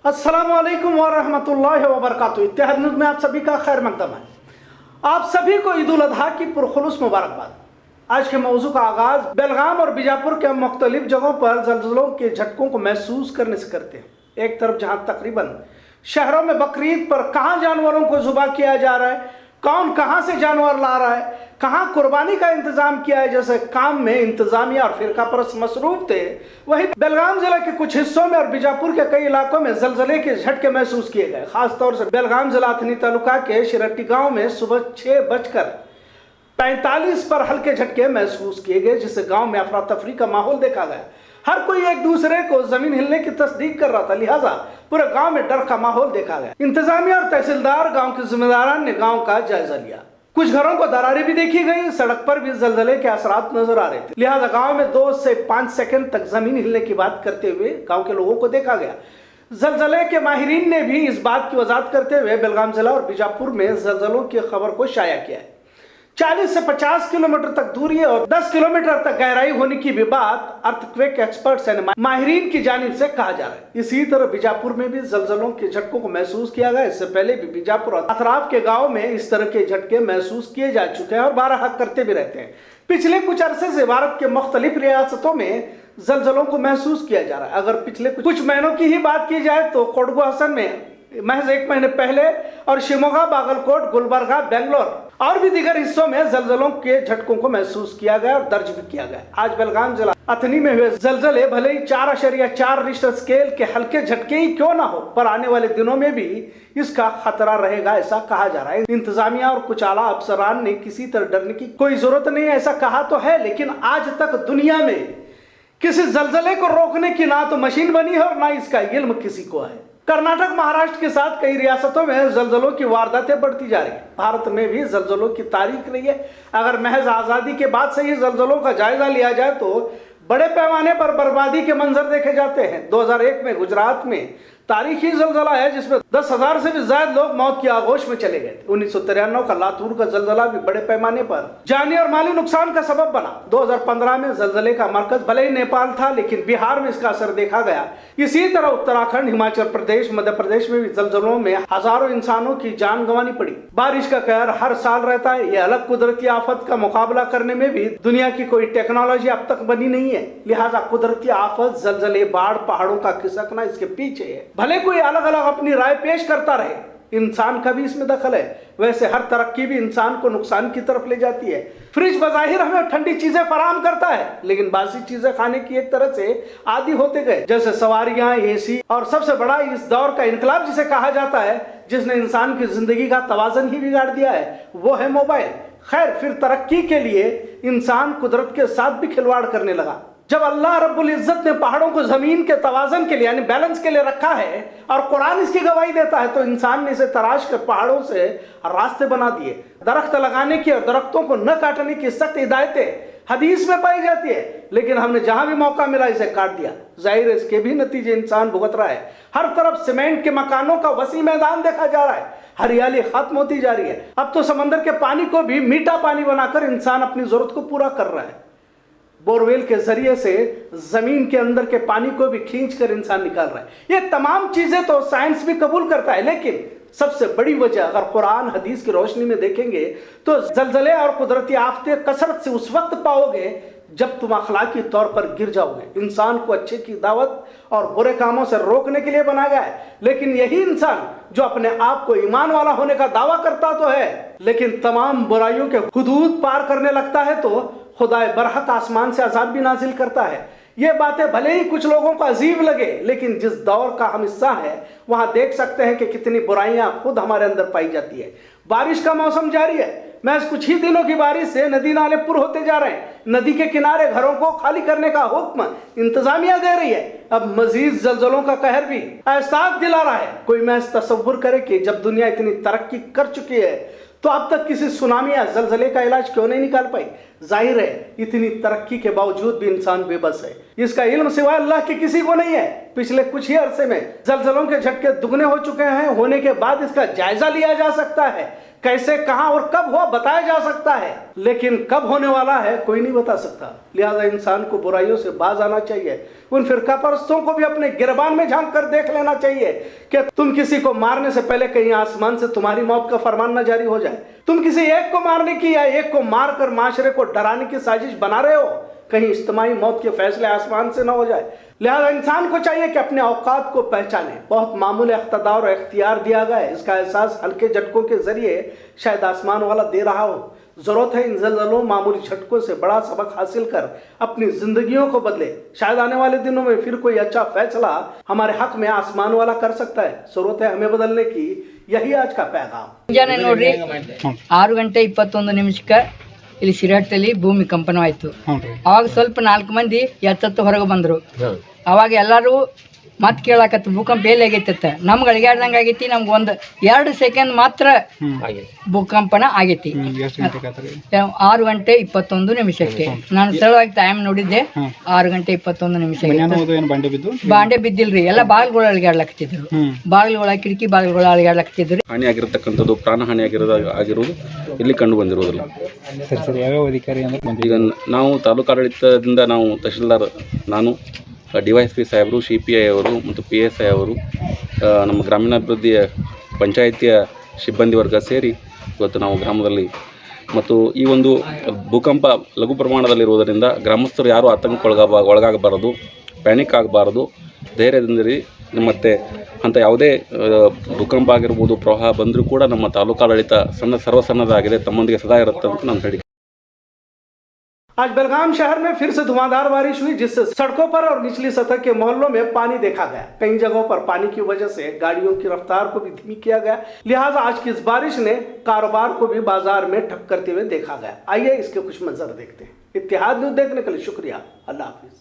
अस्सलामुअलैकुम वरहमतुल्लाहि वबरकातुहू। इत्तेहाद न्यूज़ में आप सभी का खैर मकदम है। आप सभी को ईद उल अजहा की पुरखुलूस मुबारकबाद। आज के मौजू का आगाज बेलगाम और बीजापुर के मुख्तलिफ जगहों पर ज़लज़लों के झटकों को महसूस करने से करते हैं। एक तरफ जहां तकरीबन शहरों में बकरीद पर कहां जानवरों को ज़ुबा किया जा रहा है, कौन कहां से जानवर ला रहा है, कहां कुर्बानी का इंतजाम किया है, जैसे काम में इंतजामिया और फिरका परस्त मसरूफ थे, वहीं बेलगाम जिला के कुछ हिस्सों में और बीजापुर के कई इलाकों में ज़लज़ले के झटके महसूस किए गए। खासतौर से बेलगाम जिला अथनी तालुका के शिरट्टी गांव में सुबह 6:45 पर हल्के झटके महसूस किए गए, जिससे गांव में अफरा तफरी का माहौल देखा गया। हर कोई एक दूसरे को जमीन हिलने की तस्दीक कर रहा था, लिहाजा पूरे गांव में डर का माहौल देखा गया। इंतजामिया और तहसीलदार गांव के जिम्मेदारान ने गांव का जायजा लिया। कुछ घरों को दरारें भी देखी गई, सड़क पर भी ज़लज़ले के असरात नजर आ रहे थे, लिहाजा गांव में 2 से 5 सेकंड तक जमीन हिलने की बात करते हुए गांव के लोगों को देखा गया। ज़लज़ले के माहिरीन ने भी इस बात की वजाहत करते हुए बेलगाम जिला और बीजापुर में ज़लज़लों की खबर को शाया किया है। 40 से 50 किलोमीटर तक दूरी और 10 किलोमीटर तक गहराई होने की भी बात अर्थक्वेक एक्सपर्ट्स यानी माहिरीन की जानिब से कहा जा रहा है। इसी तरह बीजापुर में भी ज़लज़लों के झटकों को महसूस किया गया। इससे पहले भी बीजापुर और अतराफ के गांव में इस तरह के झटके महसूस किए जा चुके हैं और बारहा करते भी रहते हैं। पिछले कुछ अरसे से भारत के मुख्तलिफ रियासतों में ज़लज़लों को महसूस किया जा रहा है। अगर पिछले कुछ महीनों की ही बात की जाए तो कोडगु हसन में महज 1 महीने पहले और शिमोगा, बागलकोट, गुलबर्गा, बेंगलोर और भी दीगर हिस्सों में ज़लज़लों के झटकों को महसूस किया गया और दर्ज भी किया गया। आज बेलगाम जिला अथनी में हुए ज़लज़ले भले ही 4.4 रिश्टर स्केल के हल्के झटके ही क्यों ना हो, पर आने वाले दिनों में भी इसका खतरा रहेगा, ऐसा कहा जा रहा है। इंतजामिया और कुछ आला अफसरान ने किसी तरह डरने की कोई जरूरत नहीं है ऐसा कहा तो है, लेकिन आज तक दुनिया में किसी ज़लज़ले को रोकने की ना तो मशीन बनी है और ना इसका इल्म किसी को है। कर्नाटक, महाराष्ट्र के साथ कई रियासतों में ज़लज़लों की वारदातें बढ़ती जा रही है। भारत में भी ज़लज़लों की तारीख रही है। अगर महज आज़ादी के बाद से ही ज़लज़लों का जायजा लिया जाए तो बड़े पैमाने पर बर्बादी के मंजर देखे जाते हैं। 2001 में गुजरात में तारीखी ज़लज़ला है जिसमें 10,000 से भी ज्यादा लोग मौत की आगोश में चले गए थे। 1993 का लातूर का ज़लज़ला भी बड़े पैमाने पर जानी और माली नुकसान का सबब बना। 2015 में ज़लज़ले का मरकज भले ही नेपाल था, लेकिन बिहार में इसका असर देखा गया। इसी तरह उत्तराखंड, हिमाचल प्रदेश, मध्य प्रदेश में भी ज़लज़लों में हजारों इंसानों की जान गंवानी पड़ी। बारिश का कहर हर साल रहता है। यह अलग कुदरती आफत का मुकाबला करने में भी दुनिया की कोई टेक्नोलॉजी अब तक बनी नहीं है, लिहाजा कुदरती आफत, ज़लज़ले, बाढ़, पहाड़ों का खिसकना इसके पीछे है। भले कोई अलग अलग अपनी राय पेश करता रहे, इंसान का भी इसमें दखल है। वैसे हर तरक्की भी इंसान को नुकसान की तरफ ले जाती है। फ्रिज बज़ाहिर हमें ठंडी चीजें फराहम करता है, लेकिन बासी चीजें खाने की एक तरह से आदी होते गए, जैसे सवारियां, एसी और सबसे बड़ा इस दौर का इनकलाब जिसे कहा जाता है, जिसने इंसान की जिंदगी का तवाज़न ही बिगाड़ दिया है, वो है मोबाइल। खैर, फिर तरक्की के लिए इंसान कुदरत के साथ भी खिलवाड़ करने लगा। जब अल्लाह रब्बुल इज्जत ने पहाड़ों को जमीन के तवाज़न के लिए यानी बैलेंस के लिए रखा है और कुरान इसकी गवाही देता है, तो इंसान ने इसे तराश कर पहाड़ों से रास्ते बना दिए। दरख्त लगाने की और दरख्तों को न काटने की सख्त हिदायतें हदीस में पाई जाती है, लेकिन हमने जहां भी मौका मिला इसे काट दिया। जाहिर है इसके भी नतीजे इंसान भुगत रहा है। हर तरफ सीमेंट के मकानों का वसी मैदान देखा जा रहा है। हरियाली खत्म होती जा रही है। अब तो समंदर के पानी को भी मीठा पानी बनाकर इंसान अपनी जरूरत को पूरा कर रहा है। बोरवेल के जरिए से जमीन के अंदर के पानी को भी खींचकर इंसान निकाल रहा है। ये तमाम चीजें तो साइंस भी कबूल करता है, लेकिन सबसे बड़ी वजह अगर कुरान हदीस की रोशनी में देखेंगे तो ज़लज़ले और कुदरती आफतें कसरत से उस वक्त पाओगे जब तुम अखलाकी तौर पर गिर जाओगे। इंसान को अच्छे की दावत और बुरे कामों से रोकने के लिए बनाया गया है, लेकिन यही इंसान जो अपने आप को ईमान वाला होने का दावा करता तो है, लेकिन तमाम बुराइयों के हुदूद पार करने लगता है तो खुदाए बरहक आसमान से अजाब भी नाजिल करता है। ये बातें भले ही कुछ लोगों को अजीब लगे, लेकिन जिस दौर का हम हिस्सा है वहां देख सकते हैं कि कितनी बुराइयां खुद हमारे अंदर पाई जाती है। बारिश का मौसम जारी है। महज कुछ ही दिनों की बारिश से नदी नाले पुर होते जा रहे हैं। नदी के किनारे घरों को खाली करने का हुक्म इंतजामिया दे रही है। अब मजीद ज़लज़लों का कहर भी एहसास दिला रहा है। कोई महज तसव्वुर करे कि जब दुनिया इतनी तरक्की कर चुकी है तो अब तक किसी सुनामी या ज़लज़ले का इलाज क्यों नहीं निकाल पाई। जाहिर है इतनी तरक्की के बावजूद भी इंसान बेबस है। इसका इल्म सिवाय अल्लाह के किसी को नहीं है। पिछले कुछ ही अरसे में जलजलों के झटके दुगने हो चुके हैं। होने के बाद इसका जायजा लिया जा सकता है। कैसे, कहां और कब हुआ बताया जा सकता है, लेकिन कब होने वाला है कोई नहीं बता सकता। लिहाजा इंसान को बुराइयों से बाज आना चाहिए। उन फिरका परस्तों को भी अपने गिरबान में झांक कर देख लेना चाहिए कि तुम किसी को मारने से पहले कहीं आसमान से तुम्हारी मौत का फरमान न जारी हो जाए। तुम किसी एक को मारने की या एक को मारकर माशरे को डराने की साजिश बना रहे हो, कहीं इज्तिमाई मौत के फैसले आसमान से न हो जाए। लिहाजा इंसान को चाहिए कि अपने औकात को पहचाने। बहुत मामूल इख्तियार और इख्तियार दिया गया है, इसका एहसास हल्के झटकों के जरिए शायद आसमान वाला दे रहा हो। जरूरत है इन जलजलों मामूली झटकों से बड़ा सबक हासिल कर अपनी जिंदगियों को बदले। शायद आने वाले दिनों में फिर कोई अच्छा फैसला हमारे हक में आसमान वाला कर सकता है। जरूरत है हमें बदलने की। यही आज का पैगाम। ಮುಂಜಾನೆ ನೋಡ್ರಿ 6:21 ಇಲ್ಲಿ ಶಿರಹಟ್ಟಲ್ಲಿ ಭೂಮಿ ಕಂಪನವಾಯಿತು. ಅವಾಗ ಸ್ವಲ್ಪ 4 ಮಂದಿ ಎತ್ತತ್ತು ಹೊರಗೆ ಬಂದರು. ಅವಾಗ ಎಲ್ಲರೂ ಮತ್ತೆ ಕೇಳಾಕತ್ತು ಭೂಕಂಪ ಎಲ್ಲಿ ಆಗೈತೆ. ನಮ್ಗೆ ಅಳಿಗಾಡ್ದಂಗೆ ಆಗೈತಿ. ನಮ್ಗೆ 1-2 ಸೆಕೆಂಡ್ ಮಾತ್ರ ಭೂಕಂಪನ ಆಗೈತಿ. 6:21 ನಾನು ಸರಳವಾಗಿ ಟೈಮ್ ನೋಡಿದ್ದೆ. 6:21 ಬಾಂಡೆ ಬಿದ್ದಿಲ್ರಿ. ಎಲ್ಲ ಬಾಗಿಲುಗಳು ಅಳಿಗಾಡ್ಲಾಕ್ತಿದ್ರು. ಬಾಗಿಲುಗಳ ಕಿಟಕಿ ಬಾಗಿಲುಗಳು ಅಳಿಗಾಡ್ಲಾಕ್ತಿದ್ರು. ಹಾನಿ ಆಗಿರತಕ್ಕಂಥದ್ದು ಪ್ರಾಣ ಹಾನಿ ಆಗಿರೋದು ಇಲ್ಲಿ ಕಂಡು ಬಂದಿರೋದಿಲ್ಲ. ಯಾವ ಅಧಿಕಾರಿ ಅಂದ್ರೆ ಈಗ ನಾವು ತಾಲೂಕಾಡಳಿತದಿಂದ ನಾವು ತಹಶೀಲ್ದಾರ್, ನಾನು DYSP ಸಾಹೇಬರು, CPI ಅವರು ಮತ್ತು PSI ಅವರು, ನಮ್ಮ ಗ್ರಾಮೀಣಾಭಿವೃದ್ಧಿಯ ಪಂಚಾಯಿತಿಯ ಸಿಬ್ಬಂದಿ ವರ್ಗ ಸೇರಿ ಇವತ್ತು ನಾವು ಗ್ರಾಮದಲ್ಲಿ ಮತ್ತು ಈ ಒಂದು ಭೂಕಂಪ ಲಘು ಪ್ರಮಾಣದಲ್ಲಿರುವುದರಿಂದ ಗ್ರಾಮಸ್ಥರು ಯಾರೂ ಆತಂಕ ಒಳಗಾಗಬಾರದು, ಪ್ಯಾನಿಕ್ ಆಗಬಾರದು, ಧೈರ್ಯದಿಂದಿರಿ. ಮತ್ತು ಅಂಥ ಯಾವುದೇ ಭೂಕಂಪ ಆಗಿರ್ಬೋದು, ಪ್ರವಾಹ ಬಂದರೂ ಕೂಡ ನಮ್ಮ ತಾಲೂಕಾಡಳಿತ ಸರ್ವಸನ್ನದ್ಧಾಗಿದೆ, ತಮ್ಮೊಂದಿಗೆ ಸದಾ ಇರುತ್ತೆ ಅಂತ ನಾನು ಹೇಳಿ। आज बेलगाम शहर में फिर से धुआंधार बारिश हुई, जिससे सड़कों पर और निचली सतह के मोहल्लों में पानी देखा गया। कई जगहों पर पानी की वजह से गाड़ियों की रफ्तार को भी धीमी किया गया। लिहाजा आज की इस बारिश ने कारोबार को भी बाजार में ठप करते हुए देखा गया। आइए इसके कुछ मंजर देखते हैं। इत्तेहाद न्यूज़ देखने के लिए शुक्रिया। अल्लाह हाफिज।